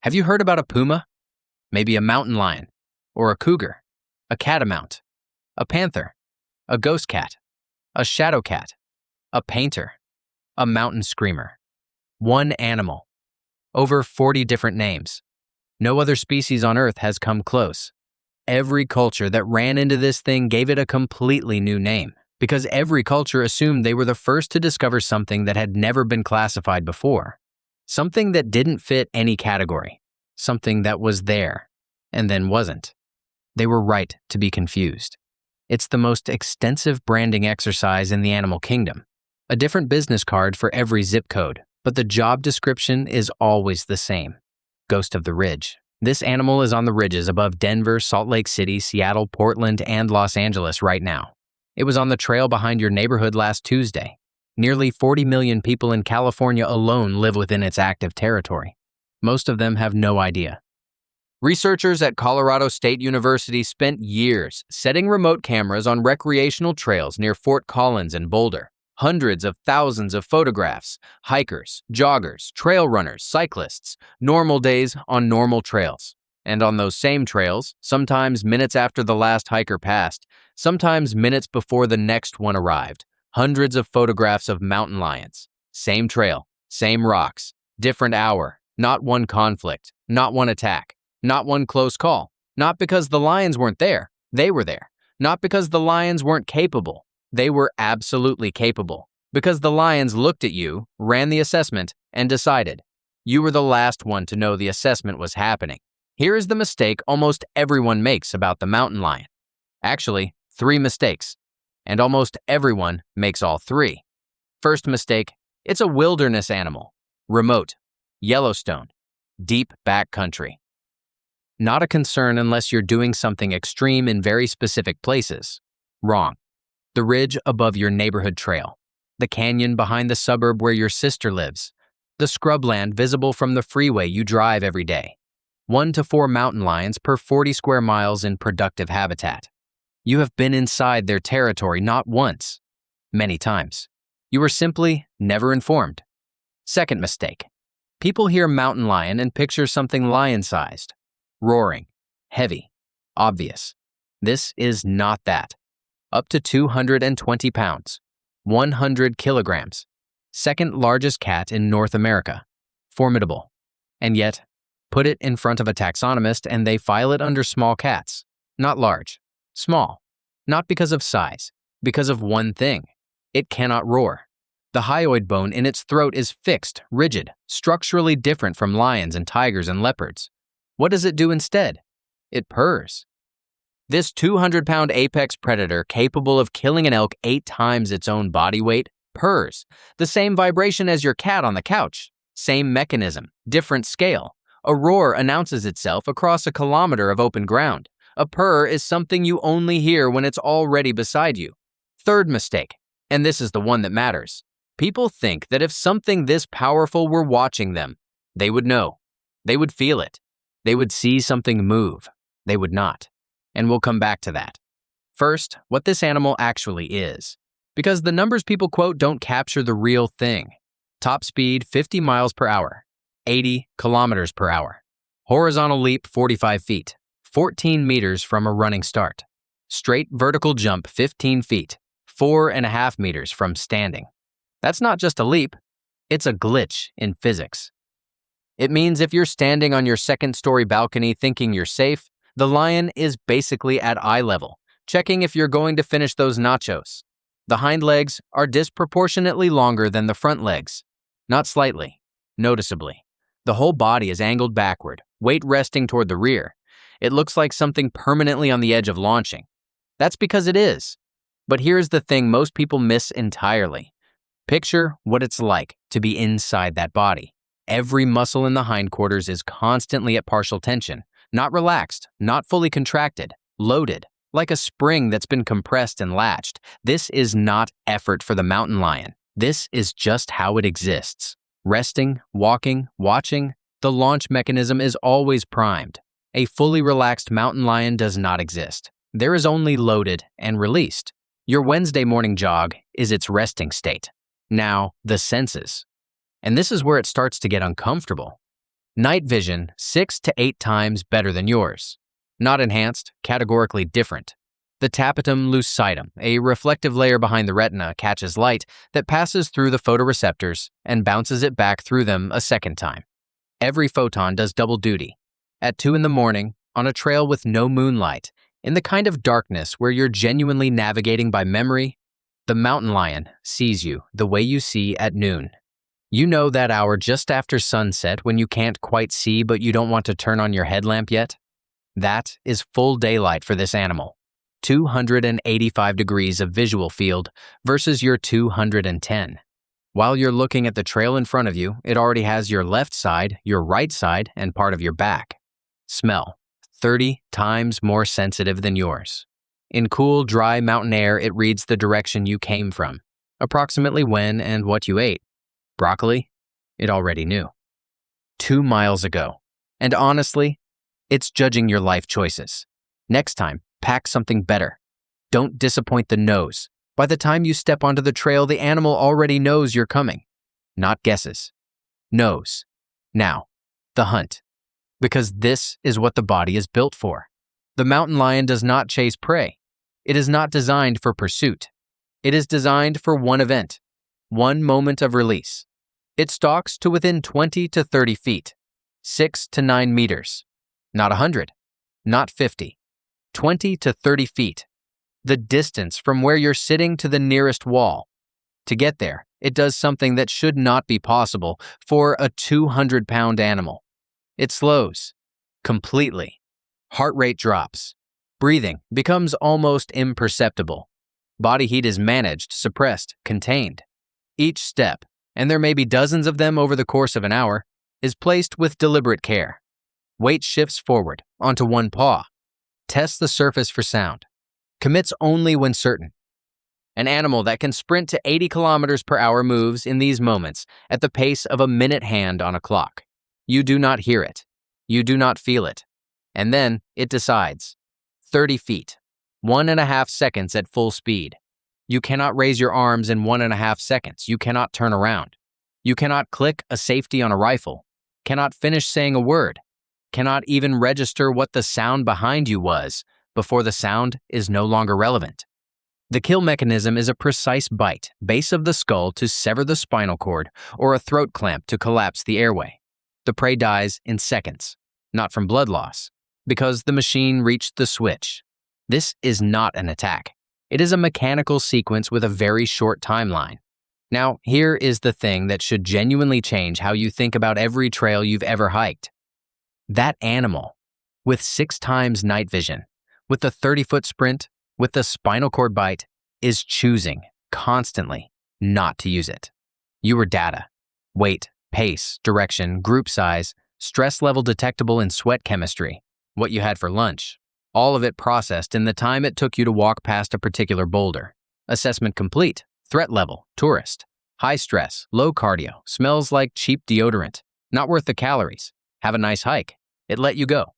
Have you heard about a puma? Maybe a mountain lion, or a cougar, a catamount, a panther, a ghost cat, a shadow cat, a painter, a mountain screamer. One animal. Over 40 different names. No other species on Earth has come close. Every culture that ran into this thing gave it a completely new name, because every culture assumed they were the first to discover something that had never been classified before. Something that didn't fit any category. Something that was there, and then wasn't. They were right to be confused. It's the most extensive branding exercise in the animal kingdom. A different business card for every zip code, but the job description is always the same. Ghost of the Ridge. This animal is on the ridges above Denver, Salt Lake City, Seattle, Portland, and Los Angeles right now. It was on the trail behind your neighborhood last Tuesday. Nearly 40 million people in California alone live within its active territory. Most of them have no idea. Researchers at Colorado State University spent years setting remote cameras on recreational trails near Fort Collins and Boulder. Hundreds of thousands of photographs, hikers, joggers, trail runners, cyclists, normal days on normal trails. And on those same trails, sometimes minutes after the last hiker passed, sometimes minutes before the next one arrived, hundreds of photographs of mountain lions. Same trail, same rocks, different hour, not one conflict, not one attack, not one close call. Not because the lions weren't there, they were there. Not because the lions weren't capable. They were absolutely capable, because the lions looked at you, ran the assessment, and decided. You were the last one to know the assessment was happening. Here is the mistake almost everyone makes about the mountain lion. Actually, 3 mistakes, and almost everyone makes all 3. First mistake, it's a wilderness animal. Remote, Yellowstone, deep backcountry. Not a concern unless you're doing something extreme in very specific places. Wrong. The ridge above your neighborhood trail, the canyon behind the suburb where your sister lives, the scrubland visible from the freeway you drive every day. 1 to 4 mountain lions per 40 square miles in productive habitat. You have been inside their territory not once, many times. You were simply never informed. Second mistake. People hear mountain lion and picture something lion-sized, roaring, heavy, obvious. This is not that. Up to 220 pounds, 100 kilograms, second largest cat in North America, formidable. And yet, put it in front of a taxonomist and they file it under small cats, not large, small, not because of size, because of one thing. It cannot roar. The hyoid bone in its throat is fixed, rigid, structurally different from lions and tigers and leopards. What does it do instead? It purrs. This 200-pound apex predator capable of killing an elk 8 times its own body weight purrs. The same vibration as your cat on the couch. Same mechanism, different scale. A roar announces itself across a kilometer of open ground. A purr is something you only hear when it's already beside you. Third mistake, and this is the one that matters. People think that if something this powerful were watching them, they would know. They would feel it. They would see something move. They would not. And we'll come back to that. First, what this animal actually is. Because the numbers people quote don't capture the real thing. Top speed 50 miles per hour, 80 kilometers per hour. Horizontal leap 45 feet, 14 meters from a running start. Straight vertical jump 15 feet, 4.5 meters from standing. That's not just a leap, it's a glitch in physics. It means if you're standing on your second-story balcony thinking you're safe, the lion is basically at eye level, checking if you're going to finish those nachos. The hind legs are disproportionately longer than the front legs. Not slightly, noticeably. The whole body is angled backward, weight resting toward the rear. It looks like something permanently on the edge of launching. That's because it is. But here's the thing most people miss entirely. Picture what it's like to be inside that body. Every muscle in the hindquarters is constantly at partial tension. Not relaxed, not fully contracted, loaded, like a spring that's been compressed and latched. This is not effort for the mountain lion. This is just how it exists. Resting, walking, watching, the launch mechanism is always primed. A fully relaxed mountain lion does not exist. There is only loaded and released. Your Wednesday morning jog is its resting state. Now, the senses. And this is where it starts to get uncomfortable. Night vision 6 to 8 times better than yours. Not enhanced, categorically different. The tapetum lucidum, a reflective layer behind the retina, catches light that passes through the photoreceptors and bounces it back through them a second time. Every photon does double duty. At 2 in the morning, on a trail with no moonlight, in the kind of darkness where you're genuinely navigating by memory, the mountain lion sees you the way you see at noon. You know that hour just after sunset when you can't quite see but you don't want to turn on your headlamp yet? That is full daylight for this animal. 285 degrees of visual field versus your 210. While you're looking at the trail in front of you, it already has your left side, your right side, and part of your back. Smell, 30 times more sensitive than yours. In cool, dry mountain air, it reads the direction you came from, approximately when and what you ate. Broccoli? It already knew. 2 miles ago. And honestly, it's judging your life choices. Next time, pack something better. Don't disappoint the nose. By the time you step onto the trail, the animal already knows you're coming. Not guesses. Knows. Now, the hunt. Because this is what the body is built for. The mountain lion does not chase prey. It is not designed for pursuit. It is designed for one event, one moment of release. It stalks to within 20 to 30 feet, 6 to 9 meters. Not 100, not 50. 20 to 30 feet, the distance from where you're sitting to the nearest wall. To get there, it does something that should not be possible for a 200-pound animal. It slows, completely. Heart rate drops. Breathing becomes almost imperceptible. Body heat is managed, suppressed, contained. Each step, and there may be dozens of them over the course of an hour, is placed with deliberate care. Weight shifts forward, onto one paw. Tests the surface for sound. Commits only when certain. An animal that can sprint to 80 kilometers per hour moves in these moments at the pace of a minute hand on a clock. You do not hear it. You do not feel it. And then it decides. 30 feet. 1.5 seconds at full speed. You cannot raise your arms in 1.5 seconds. You cannot turn around. You cannot click a safety on a rifle. Cannot finish saying a word. Cannot even register what the sound behind you was before the sound is no longer relevant. The kill mechanism is a precise bite, base of the skull to sever the spinal cord, or a throat clamp to collapse the airway. The prey dies in seconds, not from blood loss, because the machine reached the switch. This is not an attack. It is a mechanical sequence with a very short timeline. Now, here is the thing that should genuinely change how you think about every trail you've ever hiked. That animal, with 6 times night vision, with the 30-foot sprint, with the spinal cord bite, is choosing, constantly, not to use it. You were data. Weight, pace, direction, group size, stress level detectable in sweat chemistry, what you had for lunch. All of it processed in the time it took you to walk past a particular boulder. Assessment complete. Threat level, tourist. High stress, low cardio, smells like cheap deodorant. Not worth the calories. Have a nice hike. It let you go.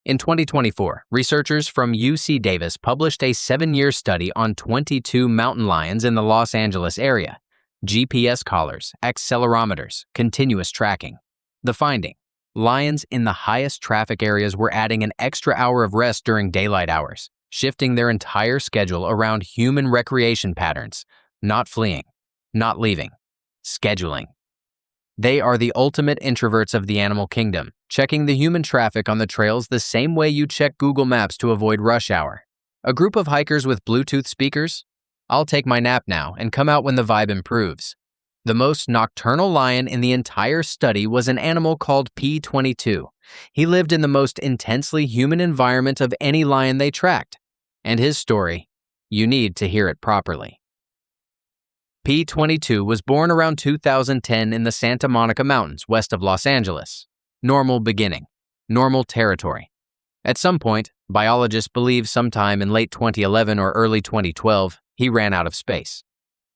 In 2024, researchers from UC Davis published a 7-year study on 22 mountain lions in the Los Angeles area. GPS collars, accelerometers, continuous tracking. The finding: lions in the highest traffic areas were adding an extra hour of rest during daylight hours, shifting their entire schedule around human recreation patterns, not fleeing, not leaving, scheduling. They are the ultimate introverts of the animal kingdom, checking the human traffic on the trails the same way you check Google Maps to avoid rush hour. A group of hikers with Bluetooth speakers? I'll take my nap now and come out when the vibe improves. The most nocturnal lion in the entire study was an animal called P22. He lived in the most intensely human environment of any lion they tracked. And his story, you need to hear it properly. P22 was born around 2010 in the Santa Monica Mountains west of Los Angeles. Normal beginning. Normal territory. At some point, biologists believe sometime in late 2011 or early 2012, he ran out of space.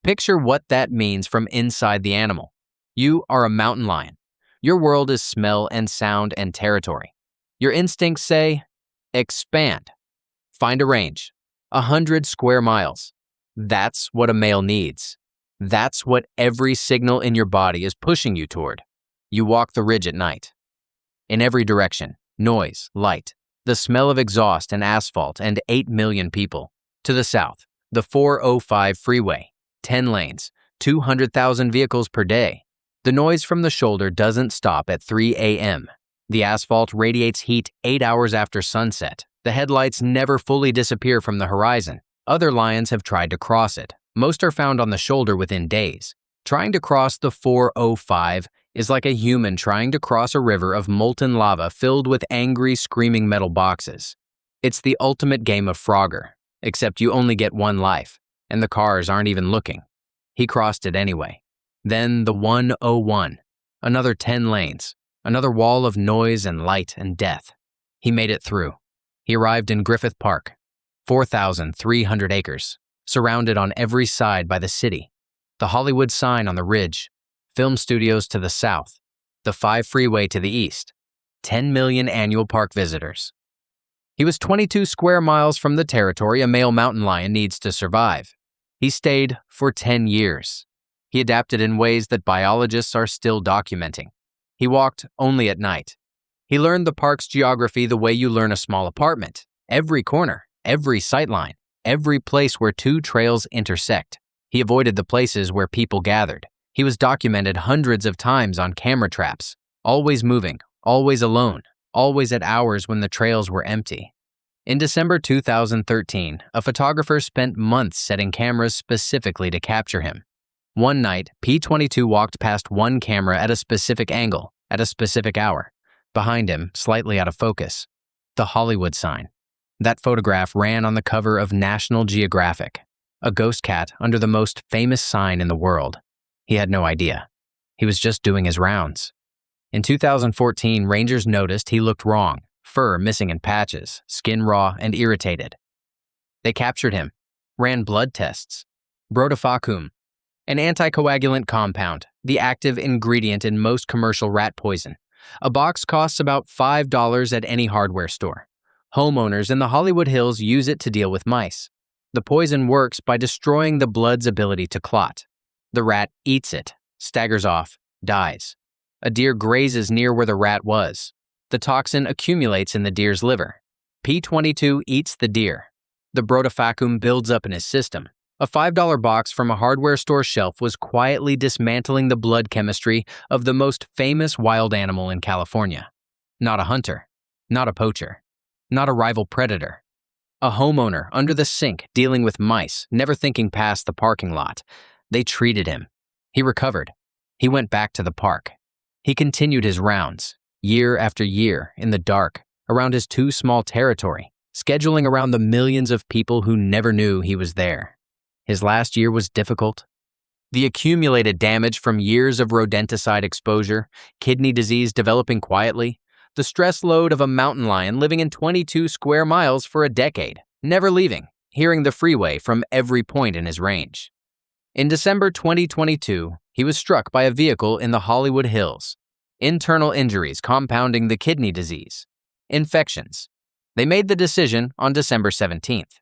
Picture what that means from inside the animal. You are a mountain lion. Your world is smell and sound and territory. Your instincts say, expand. Find a range. 100 square miles. That's what a male needs. That's what every signal in your body is pushing you toward. You walk the ridge at night. In every direction, noise, light, the smell of exhaust and asphalt, and 8 million people. To the south, the 405 freeway, 10 lanes, 200,000 vehicles per day. The noise from the shoulder doesn't stop at 3 a.m. The asphalt radiates heat 8 hours after sunset. The headlights never fully disappear from the horizon. Other lions have tried to cross it. Most are found on the shoulder within days. Trying to cross the 405 is like a human trying to cross a river of molten lava filled with angry, screaming metal boxes. It's the ultimate game of Frogger, except you only get one life, and the cars aren't even looking. He crossed it anyway. Then the 101, another 10 lanes, another wall of noise and light and death. He made it through. He arrived in Griffith Park, 4,300 acres, surrounded on every side by the city, the Hollywood sign on the ridge, film studios to the south, the 5 freeway to the east, 10 million annual park visitors. He was 22 square miles from the territory a male mountain lion needs to survive. He stayed for 10 years. He adapted in ways that biologists are still documenting. He walked only at night. He learned the park's geography the way you learn a small apartment. Every corner, every sightline, every place where 2 trails intersect. He avoided the places where people gathered. He was documented hundreds of times on camera traps, always moving, always alone, always at hours when the trails were empty. In December 2013, a photographer spent months setting cameras specifically to capture him. One night, P22 walked past one camera at a specific angle, at a specific hour. Behind him, slightly out of focus, the Hollywood sign. That photograph ran on the cover of National Geographic, a ghost cat under the most famous sign in the world. He had no idea. He was just doing his rounds. In 2014, rangers noticed he looked wrong, fur missing in patches, skin raw and irritated. They captured him, ran blood tests. Brodifacoum, an anticoagulant compound, the active ingredient in most commercial rat poison. A box costs about $5 at any hardware store. Homeowners in the Hollywood Hills use it to deal with mice. The poison works by destroying the blood's ability to clot. The rat eats it, staggers off, dies. A deer grazes near where the rat was. The toxin accumulates in the deer's liver. P22 eats the deer. The Brodifacoum builds up in his system. A $5 box from a hardware store shelf was quietly dismantling the blood chemistry of the most famous wild animal in California. Not a hunter, not a poacher, not a rival predator. A homeowner under the sink dealing with mice, never thinking past the parking lot. They treated him. He recovered. He went back to the park. He continued his rounds, year after year, in the dark, around his too small territory, scheduling around the millions of people who never knew he was there. His last year was difficult. The accumulated damage from years of rodenticide exposure, kidney disease developing quietly, the stress load of a mountain lion living in 22 square miles for a decade, never leaving, hearing the freeway from every point in his range. In December 2022, he was struck by a vehicle in the Hollywood Hills. Internal injuries compounding the kidney disease. Infections. They made the decision on December 17th.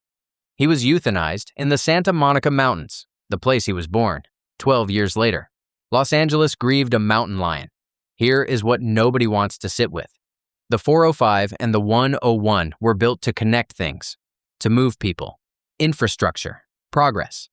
He was euthanized in the Santa Monica Mountains, the place he was born, 12 years later. Los Angeles grieved a mountain lion. Here is what nobody wants to sit with. The 405 and the 101 were built to connect things, to move people, infrastructure, progress.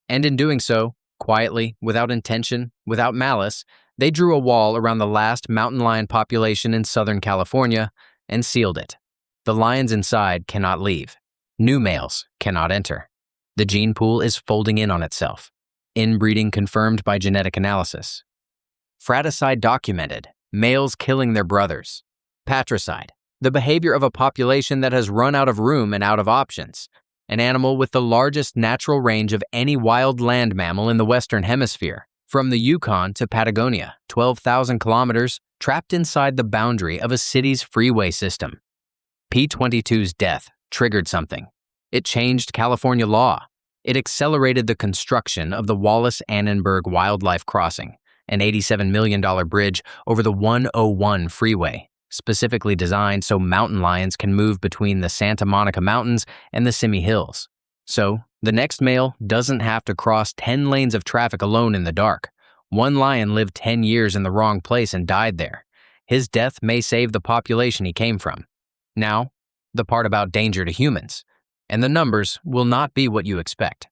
And in doing so, quietly, without intention, without malice, they drew a wall around the last mountain lion population in Southern California and sealed it. The lions inside cannot leave. New males cannot enter. The gene pool is folding in on itself. Inbreeding confirmed by genetic analysis. Fratricide documented. Males killing their brothers. Patricide. The behavior of a population that has run out of room and out of options. An animal with the largest natural range of any wild land mammal in the Western Hemisphere. From the Yukon to Patagonia, 12,000 kilometers, trapped inside the boundary of a city's freeway system. P22's death triggered something. It changed California law. It accelerated the construction of the Wallace-Annenberg Wildlife Crossing, an $87 million bridge over the 101 freeway, specifically designed so mountain lions can move between the Santa Monica Mountains and the Simi Hills. So, the next male doesn't have to cross 10 lanes of traffic alone in the dark. One lion lived 10 years in the wrong place and died there. His death may save the population he came from. Now, the part about danger to humans, and the numbers will not be what you expect.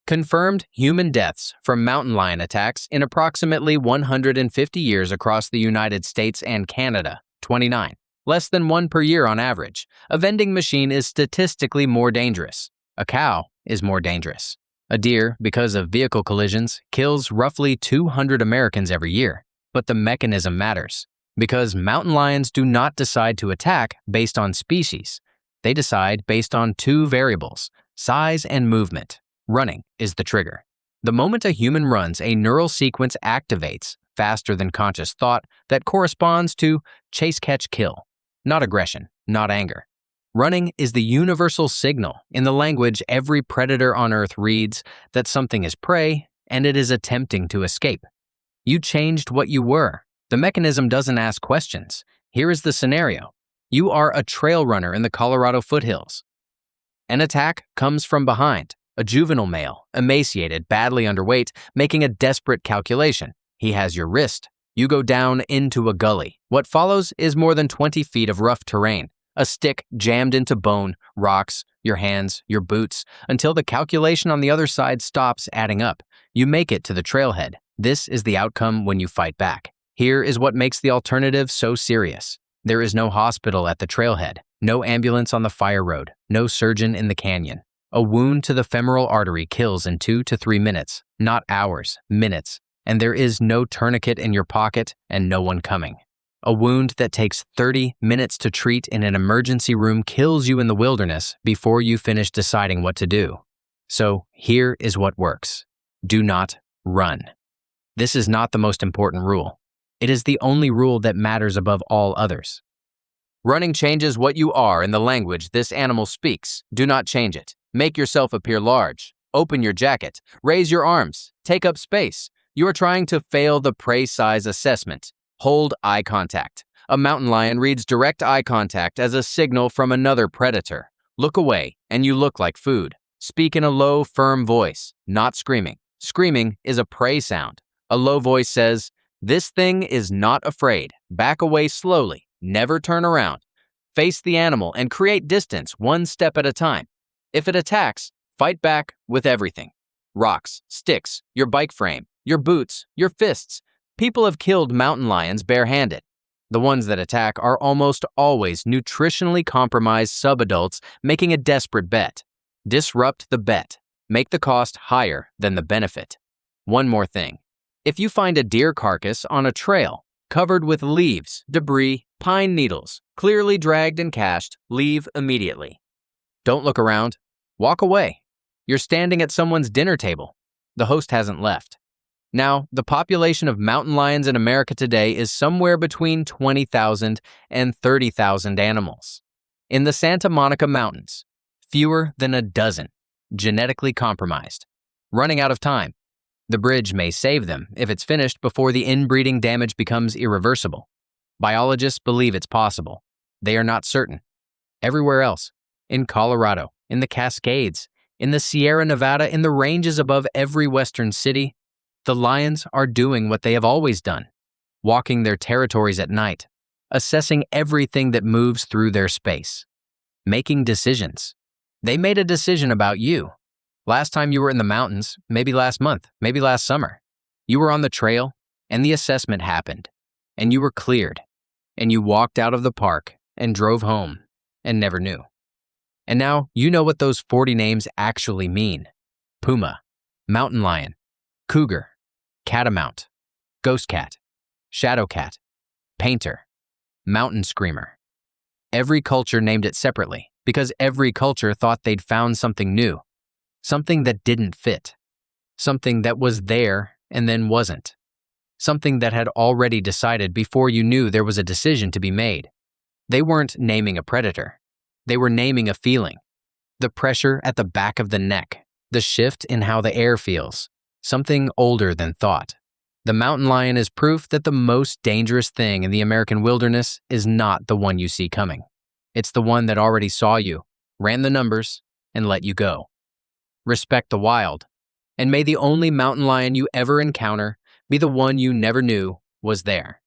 Confirmed human deaths from mountain lion attacks in approximately 150 years across the United States and Canada, 29. Less than 1 per year on average. A vending machine is statistically more dangerous. A cow is more dangerous. A deer, because of vehicle collisions, kills roughly 200 Americans every year. But the mechanism matters, because mountain lions do not decide to attack based on species. They decide based on 2 variables, size and movement. Running is the trigger. The moment a human runs, a neural sequence activates faster than conscious thought that corresponds to chase, catch, kill. Not aggression, not anger. Running is the universal signal in the language every predator on Earth reads that something is prey and it is attempting to escape. You changed what you were. The mechanism doesn't ask questions. Here is the scenario. You are a trail runner in the Colorado foothills. An attack comes from behind. A juvenile male, emaciated, badly underweight, making a desperate calculation. He has your wrist. You go down into a gully. What follows is more than 20 feet of rough terrain. A stick jammed into bone, rocks, your hands, your boots, until the calculation on the other side stops adding up. You make it to the trailhead. This is the outcome when you fight back. Here is what makes the alternative so serious. There is no hospital at the trailhead, no ambulance on the fire road, no surgeon in the canyon. A wound to the femoral artery kills in 2 to 3 minutes, not hours, minutes, and there is no tourniquet in your pocket and no one coming. A wound that takes 30 minutes to treat in an emergency room kills you in the wilderness before you finish deciding what to do. So here is what works. Do not run. This is not the most important rule. It is the only rule that matters above all others. Running changes what you are in the language this animal speaks. Do not change it. Make yourself appear large. Open your jacket. Raise your arms. Take up space. You are trying to fail the prey size assessment. Hold eye contact. A mountain lion reads direct eye contact as a signal from another predator. Look away, and you look like food. Speak in a low, firm voice, not screaming. Screaming is a prey sound. A low voice says, "This thing is not afraid. Back away slowly. Never turn around. Face the animal and create distance 1 step at a time. If it attacks, fight back with everything. Rocks, sticks, your bike frame, your boots, your fists. People have killed mountain lions barehanded. The ones that attack are almost always nutritionally compromised subadults making a desperate bet. Disrupt the bet. Make the cost higher than the benefit. One more thing. If you find a deer carcass on a trail covered with leaves, debris, pine needles, clearly dragged and cached, leave immediately. Don't look around. Walk away. You're standing at someone's dinner table. The host hasn't left. Now, the population of mountain lions in America today is somewhere between 20,000 and 30,000 animals. In the Santa Monica Mountains, fewer than a dozen, genetically compromised, running out of time. The bridge may save them if it's finished before the inbreeding damage becomes irreversible. Biologists believe it's possible. They are not certain. Everywhere else, in Colorado, in the Cascades, in the Sierra Nevada, in the ranges above every western city, the lions are doing what they have always done, walking their territories at night, assessing everything that moves through their space, making decisions. They made a decision about you. Last time you were in the mountains, maybe last month, maybe last summer. You were on the trail, and the assessment happened, and you were cleared, and you walked out of the park and drove home and never knew. And now you know what those 40 names actually mean. Puma, mountain lion, cougar, catamount, ghost cat, shadow cat, painter, mountain screamer. Every culture named it separately because every culture thought they'd found something new, something that didn't fit, something that was there and then wasn't, something that had already decided before you knew there was a decision to be made. They weren't naming a predator. They were naming a feeling. The pressure at the back of the neck, the shift in how the air feels, something older than thought. The mountain lion is proof that the most dangerous thing in the American wilderness is not the one you see coming. It's the one that already saw you, ran the numbers, and let you go. Respect the wild, and may the only mountain lion you ever encounter be the one you never knew was there.